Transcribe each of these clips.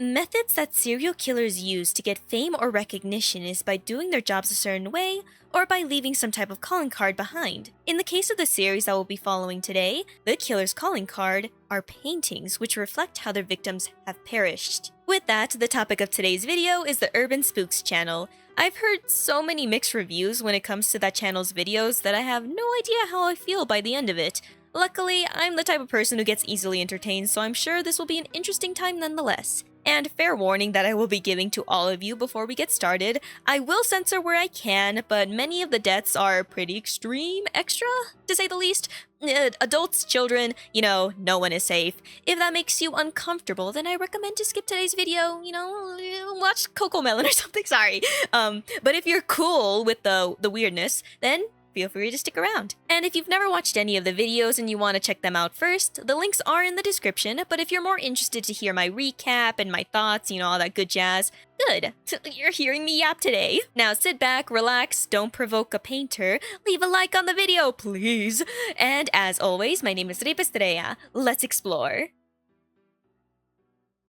Methods that serial killers use to get fame or recognition is by doing their jobs a certain way or by leaving some type of calling card behind. In the case of the series that we'll be following today, the killer's calling card are paintings which reflect how their victims have perished. With that, the topic of today's video is the UrbanSPOOK Channel. I've heard so many mixed reviews when it comes to that channel's videos that I have no idea how I feel by the end of it. Luckily, I'm the type of person who gets easily entertained, so I'm sure this will be an interesting time nonetheless. And fair warning that I will be giving to all of you before we get started, I will censor where I can, but many of the deaths are pretty extreme, extra, to say the least. Adults, children, no one is safe. If that makes you uncomfortable, then I recommend to skip today's video, watch Cocomelon or something, sorry. But if you're cool with the weirdness, then feel free to stick around. And if you've never watched any of the videos and you want to check them out first, the links are in the description, but if you're more interested to hear my recap and my thoughts, all that good jazz, good. You're hearing me yap today. Now sit back, relax, don't provoke a painter, leave a like on the video, please. And as always, my name is Rip Estrella. Let's explore.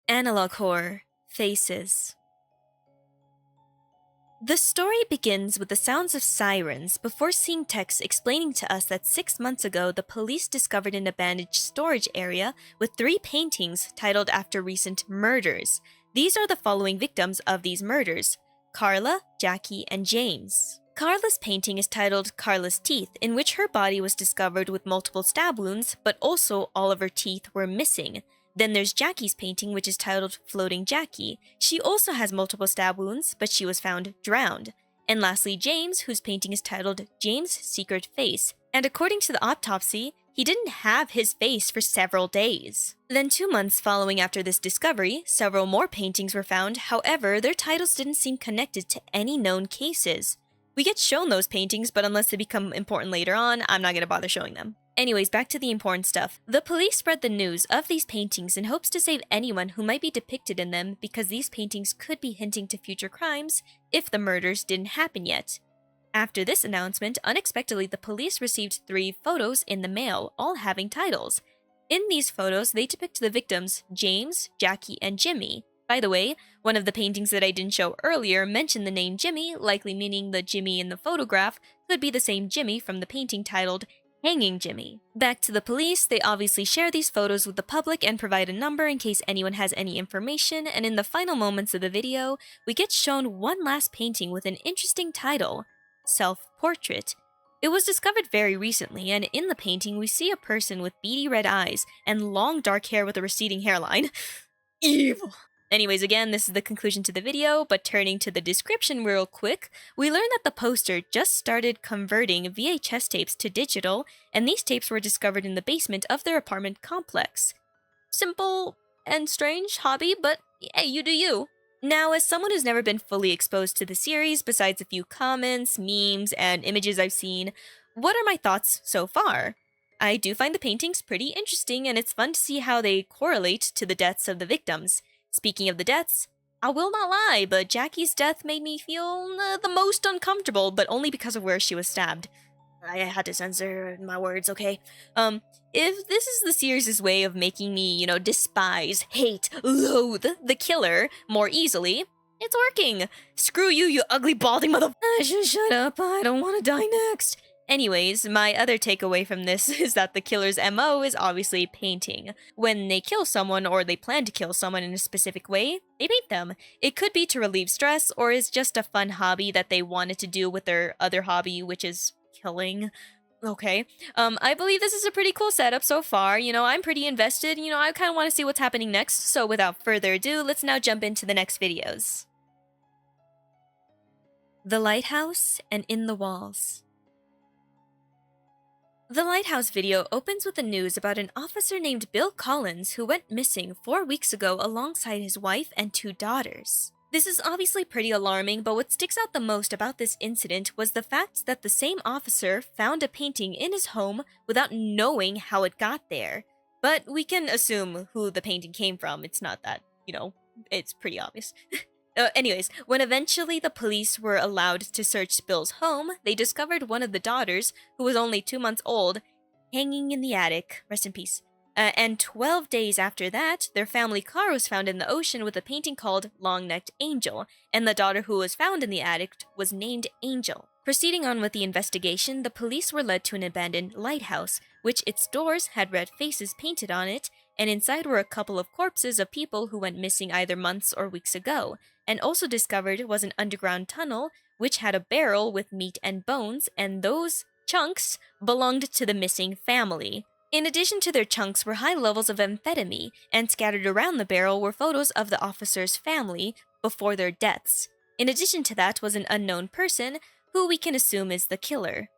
Analog horror. Faces. The story begins with the sounds of sirens before seeing text explaining to us that 6 months ago the police discovered an abandoned storage area with 3 paintings titled after recent murders. These are the following victims of these murders: Carla, Jackie, and James. Carla's painting is titled Carla's Teeth, in which her body was discovered with multiple stab wounds, but also all of her teeth were missing. Then there's Jackie's painting, which is titled Floating Jackie. She also has multiple stab wounds, but she was found drowned. And lastly, James, whose painting is titled James' Secret Face. And according to the autopsy, he didn't have his face for several days. Then 2 months following after this discovery, several more paintings were found. However, their titles didn't seem connected to any known cases. We get shown those paintings, but unless they become important later on, I'm not going to bother showing them. Anyways, back to the important stuff. The police spread the news of these paintings in hopes to save anyone who might be depicted in them because these paintings could be hinting to future crimes if the murders didn't happen yet. After this announcement, unexpectedly the police received 3 photos in the mail, all having titles. In these photos, they depict the victims James, Jackie, and Jimmy. By the way, one of the paintings that I didn't show earlier mentioned the name Jimmy, likely meaning the Jimmy in the photograph could be the same Jimmy from the painting titled Hanging Jimmy. Back to the police, they obviously share these photos with the public and provide a number in case anyone has any information, and in the final moments of the video, we get shown one last painting with an interesting title, Self-Portrait. It was discovered very recently, and in the painting we see a person with beady red eyes and long dark hair with a receding hairline. Evil! Anyways, again, this is the conclusion to the video, but turning to the description real quick, we learn that the poster just started converting VHS tapes to digital, and these tapes were discovered in the basement of their apartment complex. Simple and strange hobby, but hey, you do you. Now, as someone who's never been fully exposed to the series, besides a few comments, memes, and images I've seen, what are my thoughts so far? I do find the paintings pretty interesting, and it's fun to see how they correlate to the deaths of the victims. Speaking of the deaths, I will not lie, but Jackie's death made me feel the most uncomfortable, but only because of where she was stabbed. I had to censor my words, okay? If this is the series' way of making me, despise, hate, loathe the killer more easily, it's working. Screw you, you ugly balding mother— I should shut up, I don't want to die next. Anyways, my other takeaway from this is that the killer's MO is obviously painting. When they kill someone or they plan to kill someone in a specific way, they paint them. It could be to relieve stress or is just a fun hobby that they wanted to do with their other hobby, which is killing. Okay. I believe this is a pretty cool setup so far. I'm pretty invested. I kind of want to see what's happening next. So without further ado, let's now jump into the next videos. The Lighthouse and In the Walls. The Lighthouse video opens with the news about an officer named Bill Collins who went missing 4 weeks ago alongside his wife and 2 daughters. This is obviously pretty alarming, but what sticks out the most about this incident was the fact that the same officer found a painting in his home without knowing how it got there. But we can assume who the painting came from. It's not that, it's pretty obvious. Anyways, when eventually the police were allowed to search Bill's home, they discovered one of the daughters, who was only 2 months old, hanging in the attic. Rest in peace. And 12 days after that, their family car was found in the ocean with a painting called Long-Necked Angel, and the daughter who was found in the attic was named Angel. Proceeding on with the investigation, the police were led to an abandoned lighthouse, which its doors had red faces painted on it, and inside were a couple of corpses of people who went missing either months or weeks ago, and also discovered was an underground tunnel which had a barrel with meat and bones, and those chunks belonged to the missing family. In addition to their chunks were high levels of amphetamine, and scattered around the barrel were photos of the officers' family before their deaths. In addition to that was an unknown person, who we can assume is the killer.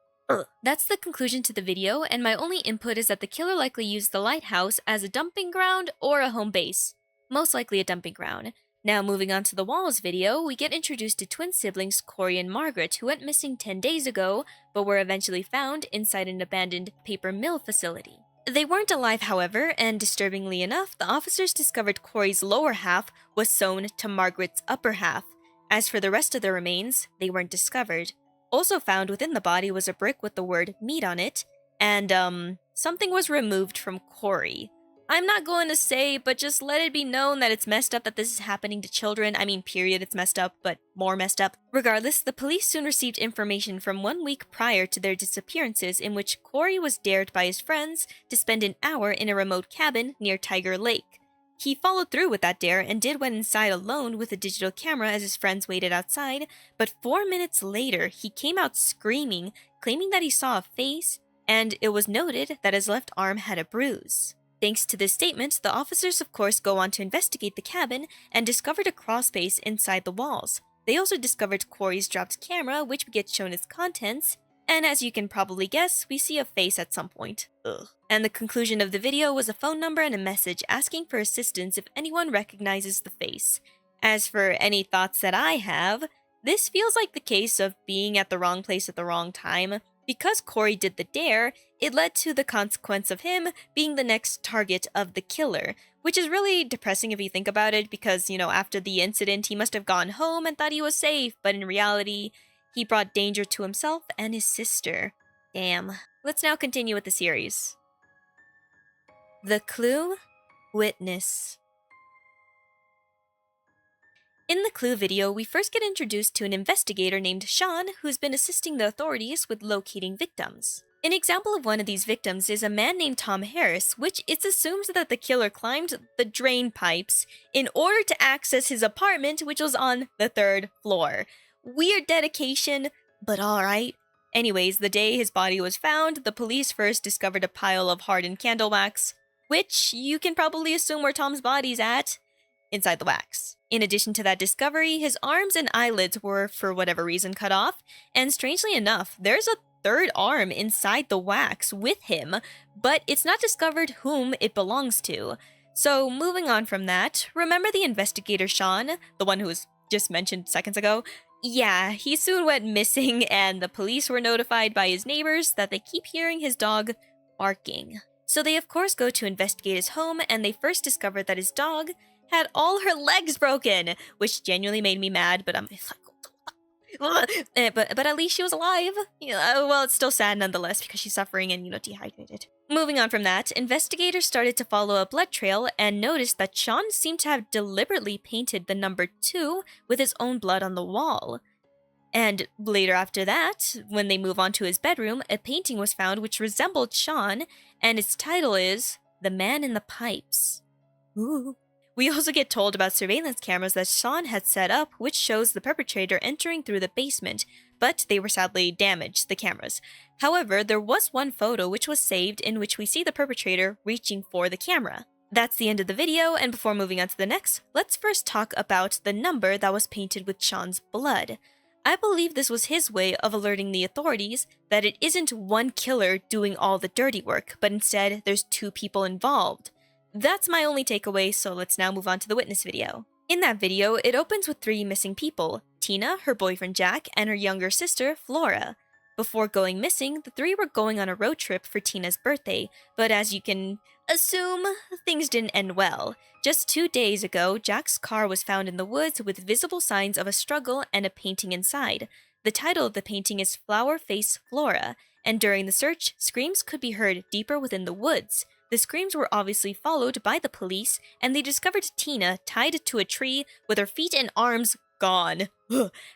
That's the conclusion to the video, and my only input is that the killer likely used the lighthouse as a dumping ground or a home base. Most likely a dumping ground. Now moving on to the Walls video, we get introduced to twin siblings Corey and Margaret, who went missing 10 days ago, but were eventually found inside an abandoned paper mill facility. They weren't alive, however, and disturbingly enough, the officers discovered Corey's lower half was sewn to Margaret's upper half. As for the rest of the remains, they weren't discovered. Also found within the body was a brick with the word meat on it, and something was removed from Corey. I'm not going to say, but just let it be known that it's messed up that this is happening to children. I mean, period, it's messed up, but more messed up. Regardless, the police soon received information from 1 week prior to their disappearances in which Corey was dared by his friends to spend an hour in a remote cabin near Tiger Lake. He followed through with that dare and went inside alone with a digital camera as his friends waited outside, but 4 minutes later, he came out screaming, claiming that he saw a face, and it was noted that his left arm had a bruise. Thanks to this statement, the officers of course go on to investigate the cabin and discovered a crawlspace inside the walls. They also discovered Corey's dropped camera, which we get shown its contents, and as you can probably guess, we see a face at some point. Ugh. And the conclusion of the video was a phone number and a message asking for assistance if anyone recognizes the face. As for any thoughts that I have, this feels like the case of being at the wrong place at the wrong time. Because Corey did the dare, it led to the consequence of him being the next target of the killer, which is really depressing if you think about it because, after the incident, he must have gone home and thought he was safe, but in reality, he brought danger to himself and his sister. Damn. Let's now continue with the series. The Clue, Witness. In the Clue video, we first get introduced to an investigator named Sean who's been assisting the authorities with locating victims. An example of one of these victims is a man named Tom Harris, which it's assumed that the killer climbed the drain pipes in order to access his apartment, which was on the 3rd floor. Weird dedication, but alright. Anyways, the day his body was found, the police first discovered a pile of hardened candle wax, which you can probably assume where Tom's body's at, inside the wax. In addition to that discovery, his arms and eyelids were, for whatever reason, cut off, and strangely enough, there's a 3rd arm inside the wax with him, but it's not discovered whom it belongs to. So, moving on from that, remember the investigator Sean, the one who was just mentioned seconds ago? Yeah, he soon went missing, and the police were notified by his neighbors that they keep hearing his dog barking. So they of course go to investigate his home, and they first discovered that his dog had all her legs broken, which genuinely made me mad, but I'm like, but at least she was alive. Well, it's still sad nonetheless because she's suffering and, dehydrated. Moving on from that, investigators started to follow a blood trail and noticed that Sean seemed to have deliberately painted the number 2 with his own blood on the wall. And later after that, when they move on to his bedroom, a painting was found which resembled Sean, and its title is The Man in the Pipes. Ooh. We also get told about surveillance cameras that Sean had set up, which shows the perpetrator entering through the basement, but they were sadly damaged, the cameras. However, there was one photo which was saved in which we see the perpetrator reaching for the camera. That's the end of the video, and before moving on to the next, let's first talk about the number that was painted with Sean's blood. I believe this was his way of alerting the authorities that it isn't one killer doing all the dirty work, but instead there's 2 people involved. That's my only takeaway, so let's now move on to the witness video. In that video, it opens with 3 missing people: Tina, her boyfriend Jack, and her younger sister, Flora. Before going missing, the 3 were going on a road trip for Tina's birthday, but as you can assume, things didn't end well. Just 2 days ago, Jack's car was found in the woods with visible signs of a struggle and a painting inside. The title of the painting is Flower Face Flora, and during the search, screams could be heard deeper within the woods. The screams were obviously followed by the police, and they discovered Tina tied to a tree with her feet and arms gone.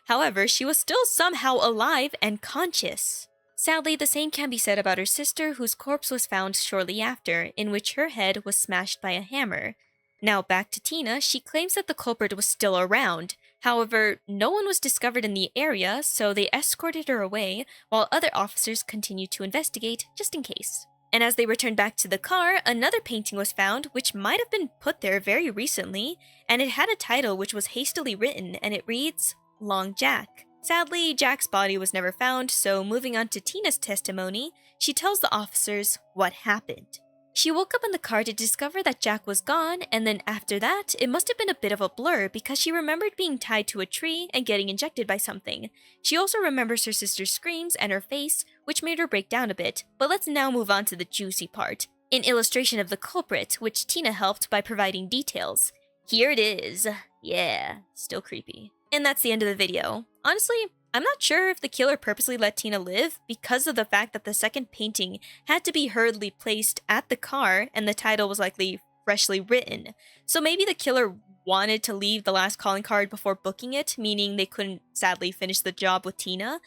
However, she was still somehow alive and conscious. Sadly, the same can be said about her sister, whose corpse was found shortly after, in which her head was smashed by a hammer. Now back to Tina, she claims that the culprit was still around. However, no one was discovered in the area, so they escorted her away, while other officers continued to investigate, just in case. And as they returned back to the car, another painting was found, which might have been put there very recently, and it had a title which was hastily written, and it reads, Long Jack. Sadly, Jack's body was never found, so moving on to Tina's testimony, she tells the officers what happened. She woke up in the car to discover that Jack was gone, and then after that, it must have been a bit of a blur because she remembered being tied to a tree and getting injected by something. She also remembers her sister's screams and her face, which made her break down a bit, but let's now move on to the juicy part. An illustration of the culprit, which Tina helped by providing details. Here it is. Yeah, still creepy. And that's the end of the video. Honestly, I'm not sure if the killer purposely let Tina live because of the fact that the second painting had to be hurriedly placed at the car and the title was likely freshly written. So maybe the killer wanted to leave the last calling card before booking it, meaning they couldn't sadly finish the job with Tina.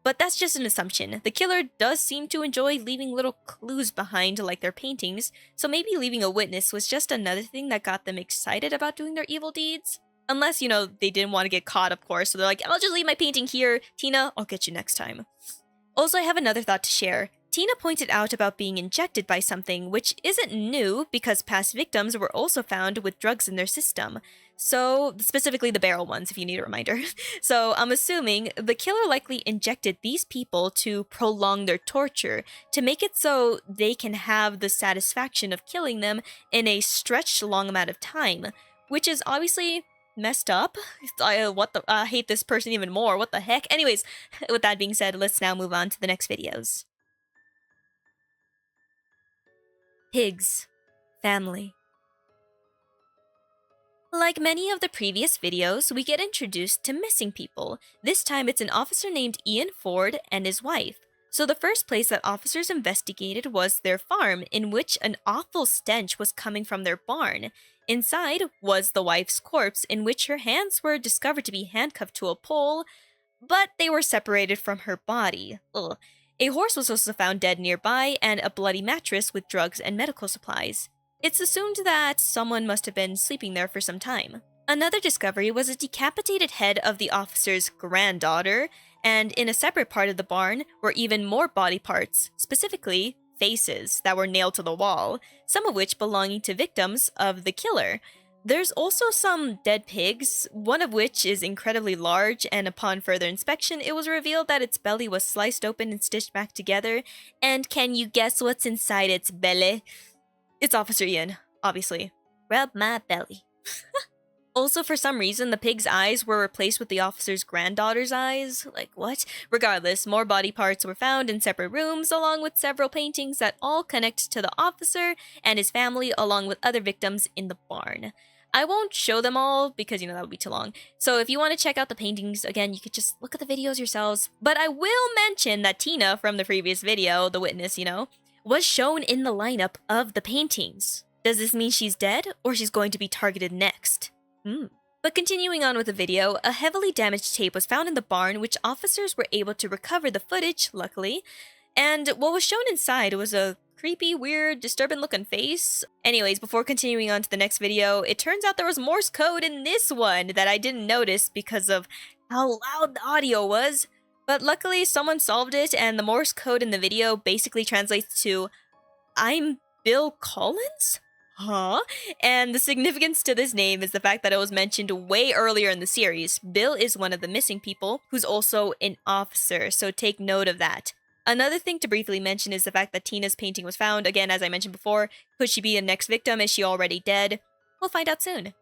But that's just an assumption. The killer does seem to enjoy leaving little clues behind like their paintings, so maybe leaving a witness was just another thing that got them excited about doing their evil deeds. Unless, they didn't want to get caught, of course, so they're like, I'll just leave my painting here. Tina, I'll get you next time. Also, I have another thought to share. Tina pointed out about being injected by something, which isn't new because past victims were also found with drugs in their system. So, specifically the barrel ones, if you need a reminder. So, I'm assuming the killer likely injected these people to prolong their torture, to make it so they can have the satisfaction of killing them in a stretched long amount of time, which is obviously messed up. I hate this person even more. What the heck? Anyways, with that being said, let's now move on to the next videos. Pigs. Family. Like many of the previous videos, we get introduced to missing people. This time it's an officer named Ian Ford and his wife. So the first place that officers investigated was their farm, in which an awful stench was coming from their barn. Inside was the wife's corpse, in which her hands were discovered to be handcuffed to a pole, but they were separated from her body. Ugh. A horse was also found dead nearby, and a bloody mattress with drugs and medical supplies. It's assumed that someone must have been sleeping there for some time. Another discovery was a decapitated head of the officer's granddaughter, and in a separate part of the barn were even more body parts, specifically faces that were nailed to the wall, some of which belonging to victims of the killer. There's also some dead pigs, one of which is incredibly large, and upon further inspection, it was revealed that its belly was sliced open and stitched back together. And can you guess what's inside its belly? It's Officer Ian, obviously. Rub my belly. Also, for some reason, the pig's eyes were replaced with the officer's granddaughter's eyes. Like, what? Regardless, more body parts were found in separate rooms, along with several paintings that all connect to the officer and his family, along with other victims in the barn. I won't show them all because, that would be too long. So if you want to check out the paintings, again, you could just look at the videos yourselves. But I will mention that Tina from the previous video, the witness, was shown in the lineup of the paintings. Does this mean she's dead or she's going to be targeted next? But continuing on with the video, a heavily damaged tape was found in the barn, which officers were able to recover the footage, luckily. And what was shown inside was a creepy, weird, disturbing-looking face. Anyways, before continuing on to the next video, it turns out there was Morse code in this one that I didn't notice because of how loud the audio was. But luckily, someone solved it, and the Morse code in the video basically translates to, "I'm Bill Collins?" Huh? And the significance to this name is the fact that it was mentioned way earlier in the series. Bill is one of the missing people, who's also an officer, so take note of that. Another thing to briefly mention is the fact that Tina's painting was found. Again, as I mentioned before, could she be a next victim? Is she already dead? We'll find out soon.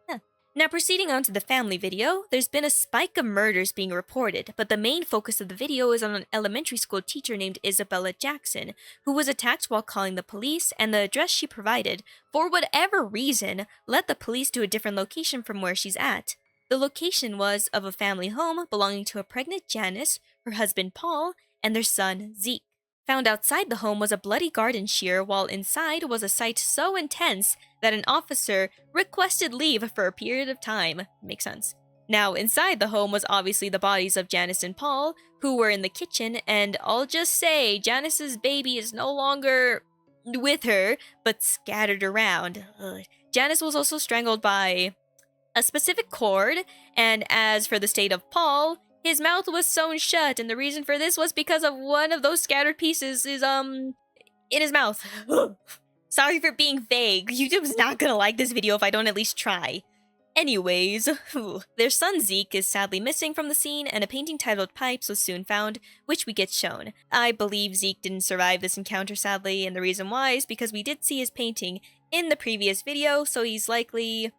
Now, proceeding on to the family video, there's been a spike of murders being reported, but the main focus of the video is on an elementary school teacher named Isabella Jackson, who was attacked while calling the police, and the address she provided, for whatever reason, led the police to a different location from where she's at. The location was of a family home belonging to a pregnant Janice, her husband Paul, and their son Zeke. Found outside the home was a bloody garden shear, while inside was a sight so intense that an officer requested leave for a period of time. Makes sense. Now, inside the home was obviously the bodies of Janice and Paul, who were in the kitchen, and I'll just say, Janice's baby is no longer with her, but scattered around. Ugh. Janice was also strangled by a specific cord, and as for the state of Paul, his mouth was sewn shut, and the reason for this was because of one of those scattered pieces is, in his mouth. Sorry for being vague. YouTube's not gonna like this video if I don't at least try. Anyways, their son Zeke is sadly missing from the scene, and a painting titled Pipes was soon found, which we get shown. I believe Zeke didn't survive this encounter, sadly, and the reason why is because we did see his painting in the previous video, so he's likely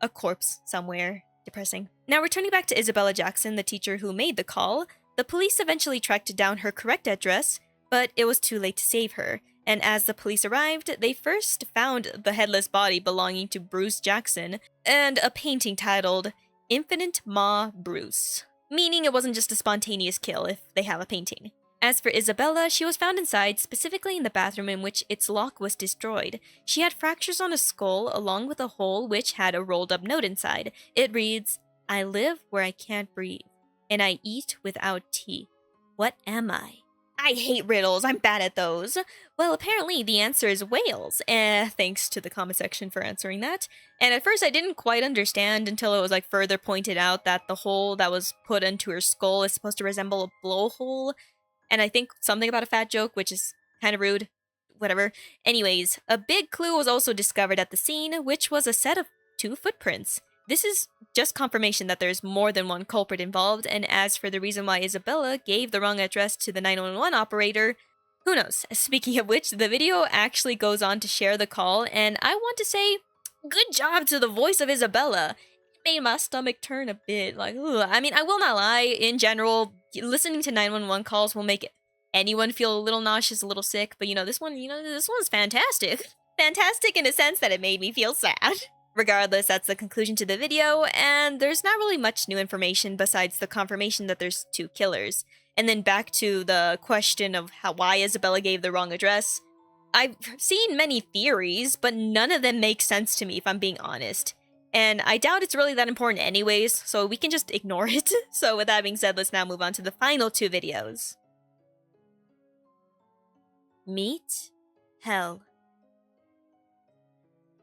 a corpse somewhere. Depressing. Now, returning back to Isabella Jackson, the teacher who made the call, the police eventually tracked down her correct address, but it was too late to save her. And as the police arrived, they first found the headless body belonging to Bruce Jackson and a painting titled Infinite Ma Bruce, meaning it wasn't just a spontaneous kill if they have a painting. As for Isabella, she was found inside, specifically in the bathroom in which its lock was destroyed. She had fractures on a skull along with a hole which had a rolled up note inside. It reads, "I live where I can't breathe, and I eat without teeth. What am I?" I hate riddles, I'm bad at those. Well, apparently the answer is whales, thanks to the comment section for answering that. And at first I didn't quite understand until it was further pointed out that the hole that was put into her skull is supposed to resemble a blowhole. And I think something about a fat joke, which is kind of rude. Whatever. Anyways, a big clue was also discovered at the scene, which was a set of 2 footprints. This is just confirmation that there's more than one culprit involved, and as for the reason why Isabella gave the wrong address to the 911 operator, who knows? Speaking of which, the video actually goes on to share the call, and I want to say, good job to the voice of Isabella. It made my stomach turn a bit, ugh. I mean, I will not lie, in general, listening to 911 calls will make anyone feel a little nauseous, a little sick, but this one's fantastic. Fantastic in a sense that it made me feel sad. Regardless, that's the conclusion to the video, and there's not really much new information besides the confirmation that there's 2 killers. And then back to the question of why Isabella gave the wrong address. I've seen many theories, but none of them make sense to me if I'm being honest. And I doubt it's really that important anyways, so we can just ignore it. So with that being said, let's now move on to the final 2 videos. Meet Hell.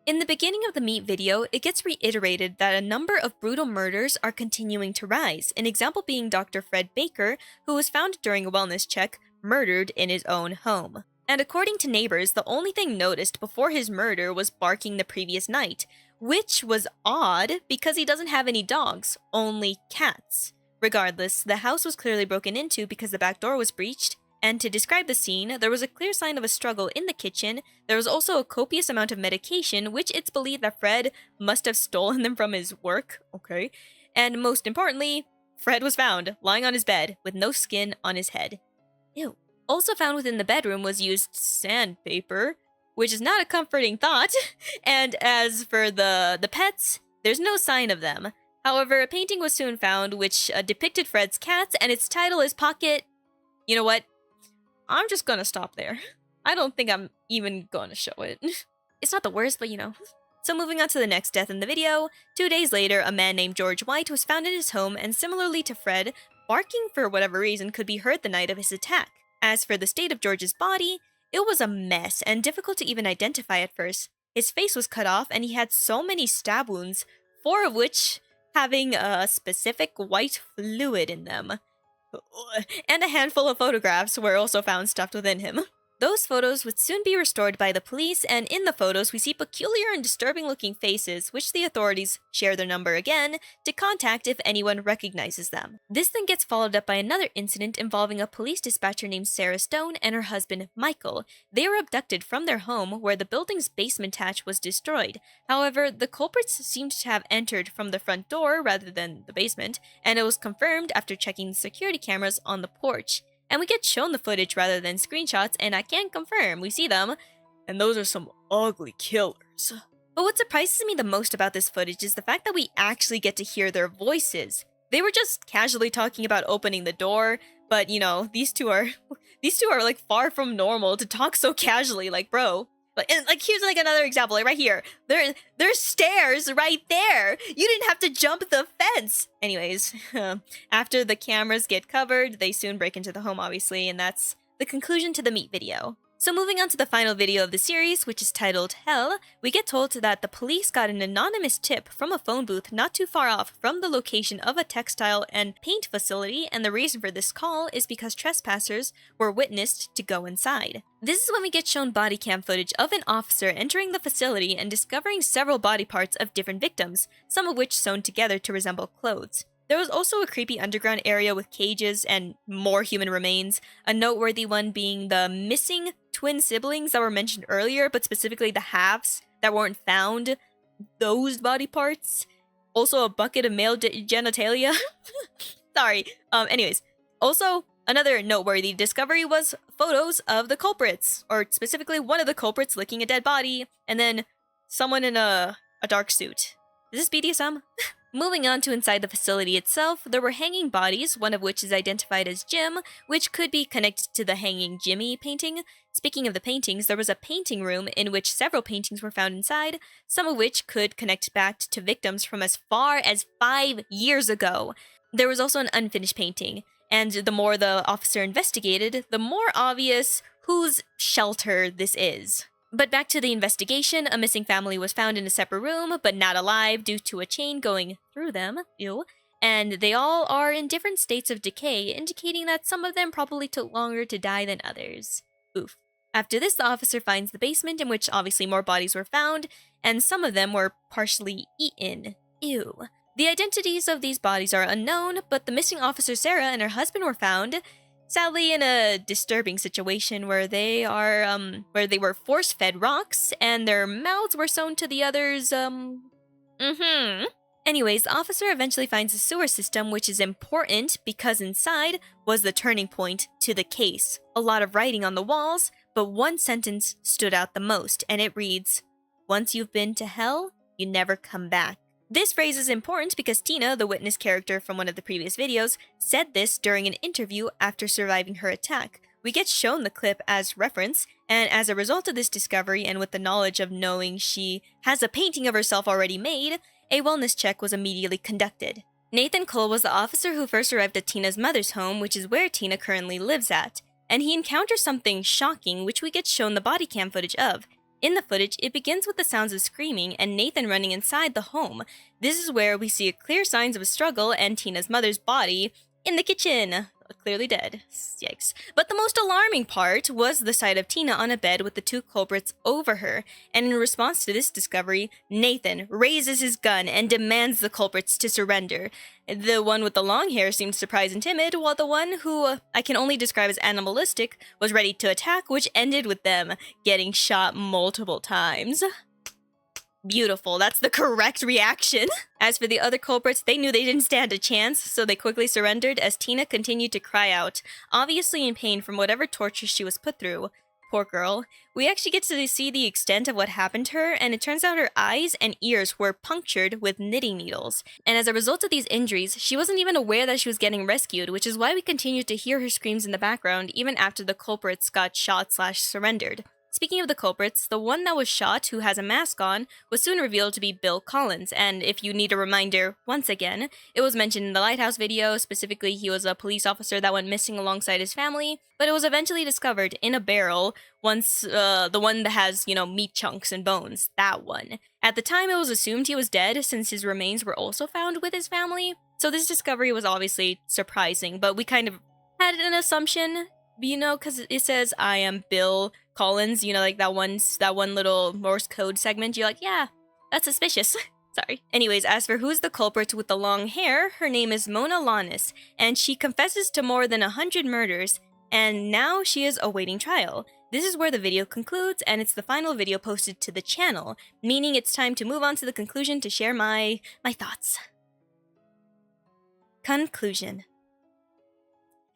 In the beginning of the Meet video, it gets reiterated that a number of brutal murders are continuing to rise, an example being Dr. Fred Baker, who was found during a wellness check, murdered in his own home. And according to neighbors, the only thing noticed before his murder was barking the previous night, which was odd because he doesn't have any dogs, only cats. Regardless, the house was clearly broken into because the back door was breached, and to describe the scene, there was a clear sign of a struggle in the kitchen. There was also a copious amount of medication, which it's believed that Fred must have stolen them from his work. Okay. And most importantly, Fred was found lying on his bed with no skin on his head. Ew. Also found within the bedroom was used sandpaper, which is not a comforting thought. And as for the pets, there's no sign of them. However, a painting was soon found which depicted Fred's cats, and its title is Pocket... You know what? I'm just gonna stop there. I don't think I'm even gonna show it. It's not the worst, but So moving on to the next death in the video, 2 days later, a man named George White was found in his home, and similarly to Fred, barking for whatever reason could be heard the night of his attack. As for the state of George's body, it was a mess and difficult to even identify at first. His face was cut off, and he had so many stab wounds, 4 of which having a specific white fluid in them. And a handful of photographs were also found stuffed within him. Those photos would soon be restored by the police, and in the photos we see peculiar and disturbing looking faces, which the authorities share their number again to contact if anyone recognizes them. This then gets followed up by another incident involving a police dispatcher named Sarah Stone and her husband Michael. They were abducted from their home where the building's basement hatch was destroyed. However, the culprits seemed to have entered from the front door rather than the basement, and it was confirmed after checking the security cameras on the porch. And we get shown the footage rather than screenshots, and I can confirm we see them, and those are some ugly killers. But what surprises me the most about this footage is the fact that we actually get to hear their voices. They were just casually talking about opening the door, But, you know, these two are like far from normal to talk so casually, like, bro. And like, here's like another example, like right here. There's stairs right there. You didn't have to jump the fence. Anyways, after the cameras get covered, they soon break into the home, obviously, and that's the conclusion to the meat video. So moving on to the final video of the series, which is titled Hell, we get told that the police got an anonymous tip from a phone booth not too far off from the location of a textile and paint facility, and the reason for this call is because trespassers were witnessed to go inside. This is when we get shown body cam footage of an officer entering the facility and discovering several body parts of different victims, some of which sewn together to resemble clothes. There was also a creepy underground area with cages and more human remains, a noteworthy one being the missing twin siblings that were mentioned earlier, but specifically the halves that weren't found, those body parts. Also a bucket of male genitalia. Sorry. Anyways, also another noteworthy discovery was photos of the culprits, or specifically one of the culprits licking a dead body, and then someone in a dark suit. Is this BDSM? Moving on to inside the facility itself, there were hanging bodies, one of which is identified as Jim, which could be connected to the Hanging Jimmy painting. Speaking of the paintings, there was a painting room in which several paintings were found inside, some of which could connect back to victims from as far as 5 years ago. There was also an unfinished painting, and the more the officer investigated, the more obvious whose shelter this is. But back to the investigation, a missing family was found in a separate room, but not alive due to a chain going through them, ew, and they all are in different states of decay, indicating that some of them probably took longer to die than others. Oof. After this, the officer finds the basement, in which obviously more bodies were found, and some of them were partially eaten. Ew. The identities of these bodies are unknown, but the missing officer Sarah and her husband were found, sadly in a disturbing situation where they were force-fed rocks and their mouths were sewn to the others, Anyways, the officer eventually finds a sewer system, which is important because inside was the turning point to the case. A lot of writing on the walls, but one sentence stood out the most, and it reads, "Once you've been to hell, you never come back." This phrase is important because Tina, the witness character from one of the previous videos, said this during an interview after surviving her attack. We get shown the clip as reference, and as a result of this discovery and with the knowledge of knowing she has a painting of herself already made, a wellness check was immediately conducted. Nathan Cole was the officer who first arrived at Tina's mother's home, which is where Tina currently lives at, and he encounters something shocking, which we get shown the body cam footage of. In the footage, it begins with the sounds of screaming and Nathan running inside the home. This is where we see clear signs of a struggle and Tina's mother's body in the kitchen, clearly dead. Yikes. But the most alarming part was the sight of Tina on a bed with the two culprits over her, and in response to this discovery, Nathan raises his gun and demands the culprits to surrender. The one with the long hair seemed surprised and timid, while the one who I can only describe as animalistic was ready to attack, which ended with them getting shot multiple times. Beautiful, that's the correct reaction. As for the other culprits, they knew they didn't stand a chance, so they quickly surrendered as Tina continued to cry out, obviously in pain from whatever torture she was put through. Poor girl. We actually get to see the extent of what happened to her, and it turns out her eyes and ears were punctured with knitting needles. And as a result of these injuries, she wasn't even aware that she was getting rescued, which is why we continued to hear her screams in the background even after the culprits got shot/surrendered. Speaking of the culprits, the one that was shot, who has a mask on, was soon revealed to be Bill Collins, and if you need a reminder, once again, it was mentioned in the Lighthouse video. Specifically, he was a police officer that went missing alongside his family, but it was eventually discovered in a barrel once, the one that has, meat chunks and bones, that one. At the time, it was assumed he was dead since his remains were also found with his family, so this discovery was obviously surprising, but we kind of had an assumption, because it says, "I am Bill Collins," like that one little Morse code segment. You're like, yeah, that's suspicious. Sorry. Anyways, as for who's the culprit with the long hair, her name is Mona Lanis, and she confesses to more than 100 murders, and now she is awaiting trial. This is where the video concludes, and it's the final video posted to the channel, meaning it's time to move on to the conclusion to share my thoughts. Conclusion.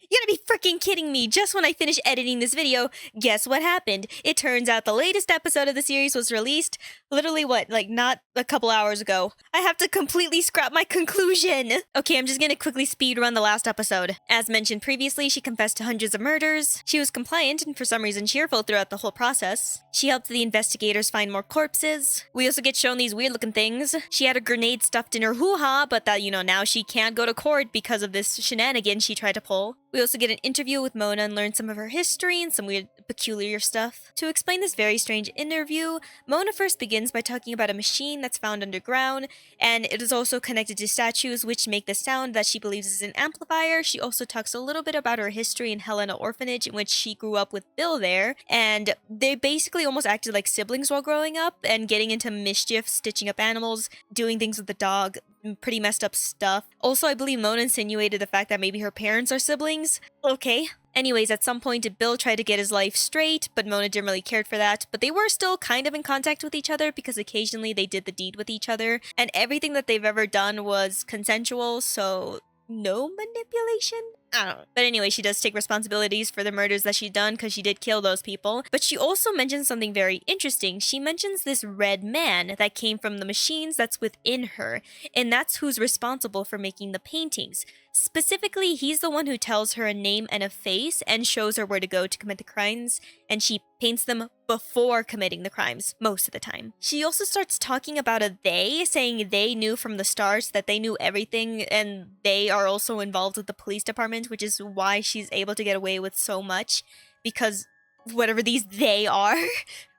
You gotta be freaking kidding me. Just when I finished editing this video, guess what happened? It turns out the latest episode of the series was released literally not a couple hours ago. I have to completely scrap my conclusion. Okay, I'm just gonna quickly speed run the last episode. As mentioned previously, she confessed to hundreds of murders. She was compliant and for some reason cheerful throughout the whole process. She helped the investigators find more corpses. We also get shown these weird looking things. She had a grenade stuffed in her hoo-ha, but that, now she can't go to court because of this shenanigan she tried to pull. We also get an interview with Mona and learn some of her history and some weird, peculiar stuff. To explain this very strange interview, Mona first begins by talking about a machine that's found underground, and it is also connected to statues which make the sound that she believes is an amplifier. She also talks a little bit about her history in Helena Orphanage, in which she grew up with Bill there, and they basically almost acted like siblings while growing up and getting into mischief, stitching up animals, doing things with the dog, pretty messed up stuff. Also, I believe Mona insinuated the fact that maybe her parents are siblings. Okay. Anyways, at some point, Bill tried to get his life straight, but Mona didn't really care for that. But they were still kind of in contact with each other because occasionally they did the deed with each other. And everything that they've ever done was consensual, so no manipulation? I don't know. But anyway, she does take responsibilities for the murders that she's done because she did kill those people. But she also mentions something very interesting. She mentions this red man that came from the machines that's within her, and that's who's responsible for making the paintings. Specifically, he's the one who tells her a name and a face and shows her where to go to commit the crimes, and she paints them before committing the crimes, most of the time. She also starts talking about a they, saying they knew from the start that they knew everything, and they are also involved with the police department, which is why she's able to get away with so much, because whatever these they are.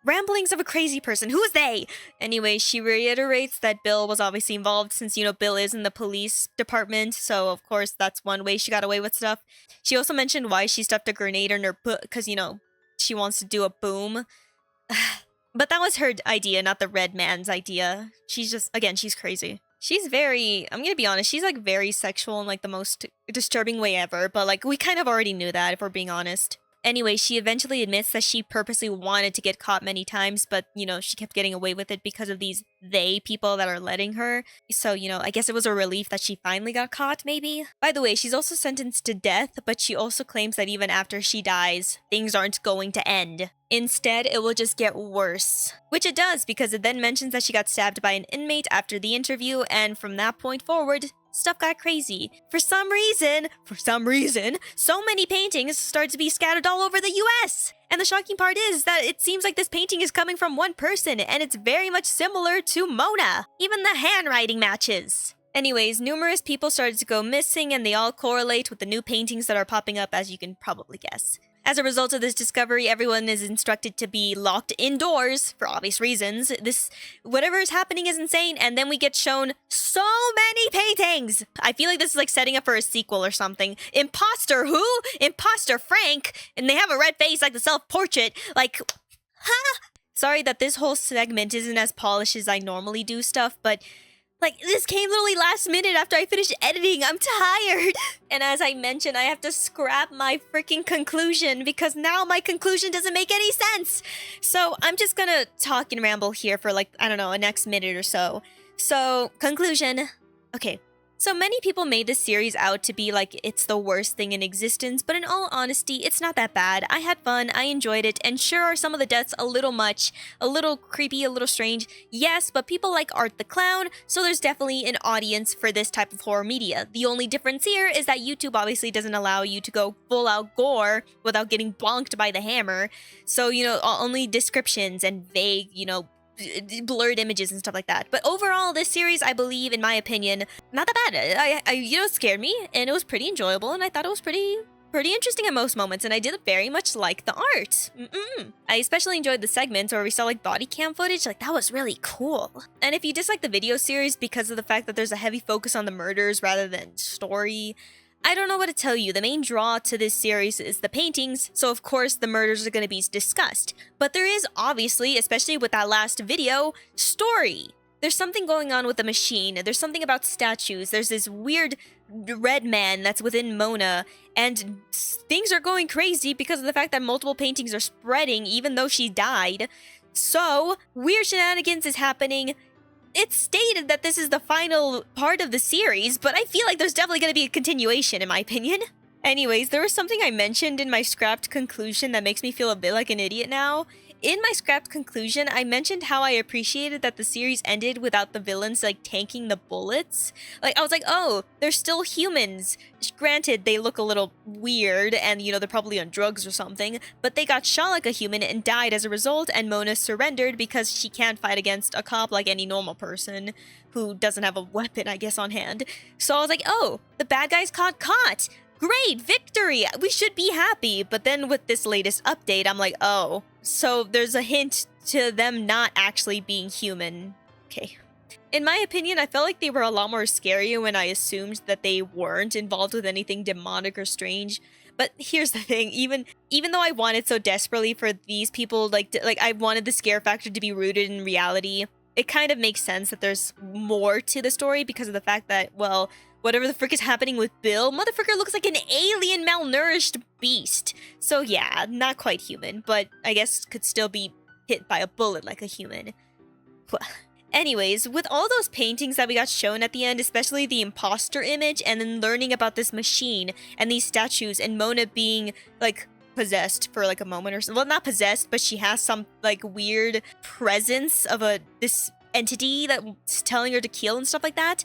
Ramblings of a crazy person. Who's they? Anyway, she reiterates that Bill was obviously involved since, Bill is in the police department, so of course that's one way she got away with stuff. She also mentioned why she stuffed a grenade in her butt, because, she wants to do a boom. But that was her idea, not the red man's idea. She's just, again, she's crazy. She's very, I'm gonna be honest, she's very sexual in the most disturbing way ever, but we kind of already knew that, if we're being honest. Anyway, she eventually admits that she purposely wanted to get caught many times, but, she kept getting away with it because of these they people that are letting her. So, I guess it was a relief that she finally got caught, maybe? By the way, she's also sentenced to death, but she also claims that even after she dies, things aren't going to end. Instead, it will just get worse. Which it does, because it then mentions that she got stabbed by an inmate after the interview, and from that point forward, stuff got crazy. For some reason, so many paintings started to be scattered all over the US. And the shocking part is that it seems like this painting is coming from one person, and it's very much similar to Mona. Even the handwriting matches. Anyways, numerous people started to go missing, and they all correlate with the new paintings that are popping up, as you can probably guess. As a result of this discovery, everyone is instructed to be locked indoors for obvious reasons. Whatever is happening is insane, and then we get shown so many paintings! I feel like this is setting up for a sequel or something. Imposter who? Imposter Frank! And they have a red face like the self-portrait. Huh? Sorry that this whole segment isn't as polished as I normally do stuff, but this came literally last minute after I finished editing. I'm tired. And as I mentioned, I have to scrap my freaking conclusion because now my conclusion doesn't make any sense. So I'm just gonna talk and ramble here for I don't know, a next minute or so. So, conclusion. Okay. So many people made this series out to be it's the worst thing in existence, but in all honesty, it's not that bad. I had fun, I enjoyed it, and sure are some of the deaths a little much, a little creepy, a little strange, yes, but people like Art the Clown, so there's definitely an audience for this type of horror media. The only difference here is that YouTube obviously doesn't allow you to go full-out gore without getting bonked by the hammer, so, only descriptions and vague, blurred images and stuff like that. But overall, this series, I believe, in my opinion, not that bad. It scared me, and it was pretty enjoyable, and I thought it was pretty interesting at most moments, and I did very much like the art. I especially enjoyed the segments where we saw body cam footage, that was really cool. And if you dislike the video series because of the fact that there's a heavy focus on the murders rather than story, I don't know what to tell you. The main draw to this series is the paintings, so of course the murders are going to be discussed. But there is obviously, especially with that last video, story. There's something going on with the machine, there's something about statues, there's this weird red man that's within Mona, and things are going crazy because of the fact that multiple paintings are spreading even though she died. So, weird shenanigans is happening. It's stated that this is the final part of the series, but I feel like there's definitely going to be a continuation, in my opinion. Anyways, there was something I mentioned in my scrapped conclusion that makes me feel a bit like an idiot now. In my scrapped conclusion, I mentioned how I appreciated that the series ended without the villains, like, tanking the bullets. Like, I was like, oh, they're still humans. Granted, they look a little weird and, you know, they're probably on drugs or something, but they got shot like a human and died as a result, and Mona surrendered because she can't fight against a cop like any normal person who doesn't have a weapon, I guess, on hand. So I was like, oh, the bad guys caught! Great, victory! We should be happy. But then with this latest update, I'm like, oh, so there's a hint to them not actually being human. Okay. In my opinion, I felt like they were a lot more scary when I assumed that they weren't involved with anything demonic or strange. But here's the thing, even though I wanted so desperately for these people, like I wanted the scare factor to be rooted in reality, it kind of makes sense that there's more to the story because of the fact that, well, whatever the frick is happening with Bill, motherfucker looks like an alien malnourished beast. So yeah, not quite human, but I guess could still be hit by a bullet like a human. Anyways, with all those paintings that we got shown at the end, especially the imposter image, and then learning about this machine and these statues and Mona being, like, possessed for like a moment or so. Well, not possessed, but she has some like weird presence of this entity that's telling her to kill and stuff like that.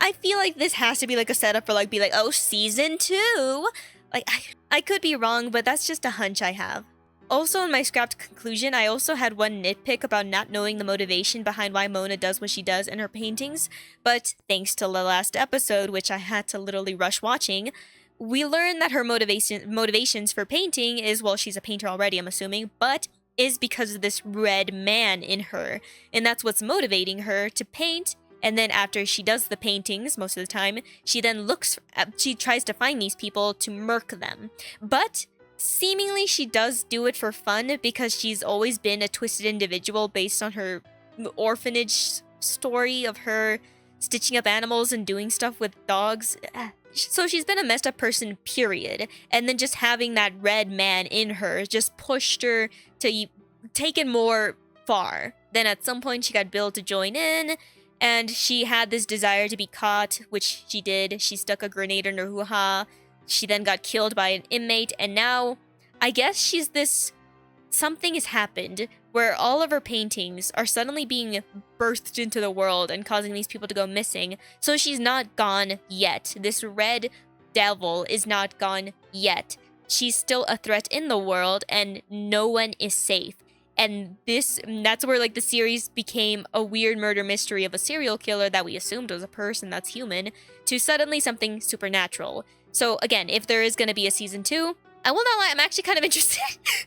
I feel like this has to be like a setup for like, oh, season 2. Like, I could be wrong, but that's just a hunch I have. Also, in my scrapped conclusion, I also had one nitpick about not knowing the motivation behind why Mona does what she does in her paintings, but thanks to the last episode, which I had to literally rush watching, we learned that her motivations for painting is, well, she's a painter already, I'm assuming, but is because of this red man in her, and that's what's motivating her to paint. And then after she does the paintings, most of the time, she tries to find these people to murk them. But seemingly she does do it for fun because she's always been a twisted individual based on her orphanage story of her stitching up animals and doing stuff with dogs. So she's been a messed up person, period. And then just having that red man in her just pushed her to take it more far. Then at some point she got Bill to join in, and she had this desire to be caught, which she did. She stuck a grenade in her hoo-ha. She then got killed by an inmate, and now I guess she's this... Something has happened where all of her paintings are suddenly being birthed into the world and causing these people to go missing. So she's not gone yet. This red devil is not gone yet. She's still a threat in the world, and no one is safe. And that's where like the series became a weird murder mystery of a serial killer that we assumed was a person that's human to suddenly something supernatural. So again, if there is going to be a season 2, I will not lie, I'm actually kind of interested.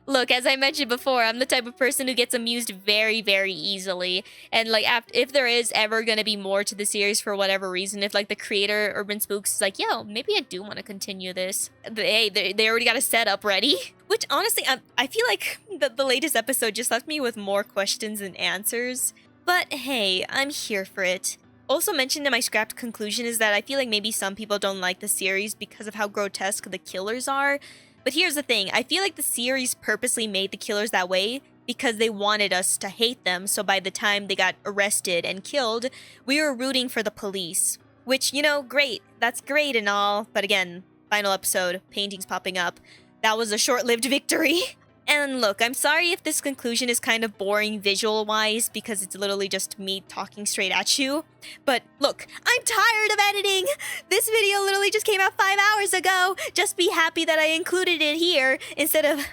Look, as I mentioned before, I'm the type of person who gets amused very, very easily. And like, if there is ever going to be more to the series for whatever reason, if like the creator, UrbanSPOOKs, is like, yo, maybe I do want to continue this. Hey, they already got a setup ready. Which honestly, I feel like the latest episode just left me with more questions than answers. But hey, I'm here for it. Also mentioned in my scrapped conclusion is that I feel like maybe some people don't like the series because of how grotesque the killers are. But here's the thing, I feel like the series purposely made the killers that way because they wanted us to hate them, so by the time they got arrested and killed, we were rooting for the police. Which, you know, great, that's great and all, but again, final episode, paintings popping up. That was a short-lived victory. And look, I'm sorry if this conclusion is kind of boring visual-wise because it's literally just me talking straight at you. But look, I'm tired of editing! This video literally just came out 5 hours ago! Just be happy that I included it here instead of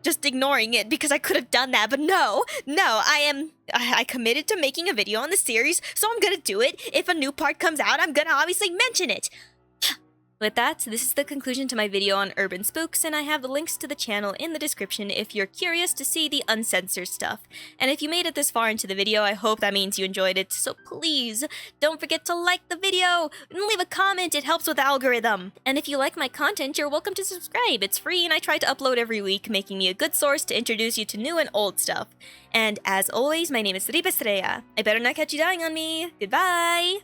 just ignoring it because I could have done that. But no, I committed to making a video on the series, so I'm gonna do it. If a new part comes out, I'm gonna obviously mention it. With that, this is the conclusion to my video on UrbanSPOOKs, and I have the links to the channel in the description if you're curious to see the uncensored stuff. And if you made it this far into the video, I hope that means you enjoyed it, so please don't forget to like the video and leave a comment, it helps with the algorithm. And if you like my content, you're welcome to subscribe, it's free and I try to upload every week, making me a good source to introduce you to new and old stuff. And as always, my name is Felipe Estrella. I better not catch you dying on me. Goodbye!